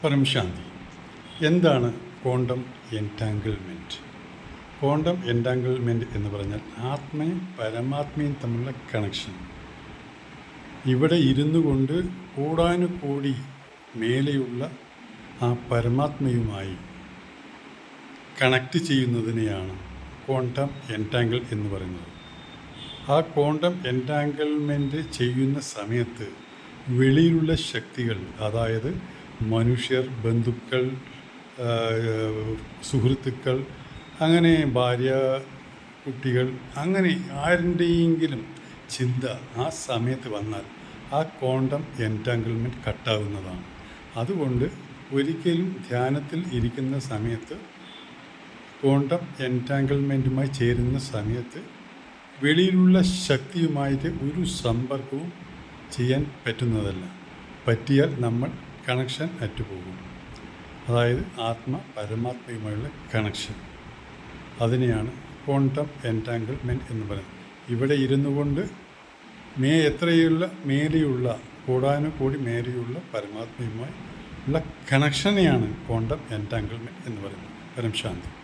പരംശാന്തി. എന്താണ് quantum entanglement? Quantum entanglement എന്ന് പറഞ്ഞാൽ ആത്മയും പരമാത്മയും തമ്മിലുള്ള കണക്ഷൻ. ഇവിടെ ഇരുന്നു കൊണ്ട് കൂടാനുകൂടി മേലെയുള്ള ആ പരമാത്മയുമായി കണക്റ്റ് ചെയ്യുന്നതിനെയാണ് ക്വാണ്ടം എൻറ്റാങ്കിൾ എന്ന് പറയുന്നത്. ആ ക്വാണ്ടം എൻറ്റാങ്കിൾമെൻറ്റ് ചെയ്യുന്ന സമയത്ത് വെളിയിലുള്ള ശക്തികൾ, അതായത് മനുഷ്യർ, ബന്ധുക്കൾ, സുഹൃത്തുക്കൾ, അങ്ങനെ ഭാര്യ, കുട്ടികൾ, അങ്ങനെ ആരുടെയെങ്കിലും ചിന്ത ആ സമയത്ത് വന്നാൽ ആ ക്വാണ്ടം എൻറ്റാങ്കിൾമെൻറ്റ് കട്ടാവുന്നതാണ്. അതുകൊണ്ട് ഒരിക്കലും ധ്യാനത്തിൽ ഇരിക്കുന്ന സമയത്ത്, ക്വാണ്ടം എൻറ്റാങ്കിൾമെൻറ്റുമായി ചേരുന്ന സമയത്ത് വെളിയിലുള്ള ശക്തിയുമായിട്ട് ഒരു സമ്പർക്കവും ചെയ്യാൻ പറ്റുന്നതല്ല. പറ്റിയാൽ നമ്മൾ കണക്ഷൻ അറ്റുപോകും. അതായത് പരമാത്മയുമായുള്ള കണക്ഷൻ. അതിനെയാണ് ക്വാണ്ടം എൻറ്റാങ്കിൾമെൻറ്റ് എന്ന് പറയുന്നത്. ഇവിടെ ഇരുന്നു കൊണ്ട് മേലെയുള്ള കൂടാനുകൂടി മേലെയുള്ള പരമാത്മയുമായി ഉള്ള കണക്ഷനെയാണ് ക്വാണ്ടം എൻറ്റാങ്കിൾമെൻറ്റ് എന്ന് പറയുന്നത്. പരംശാന്തി.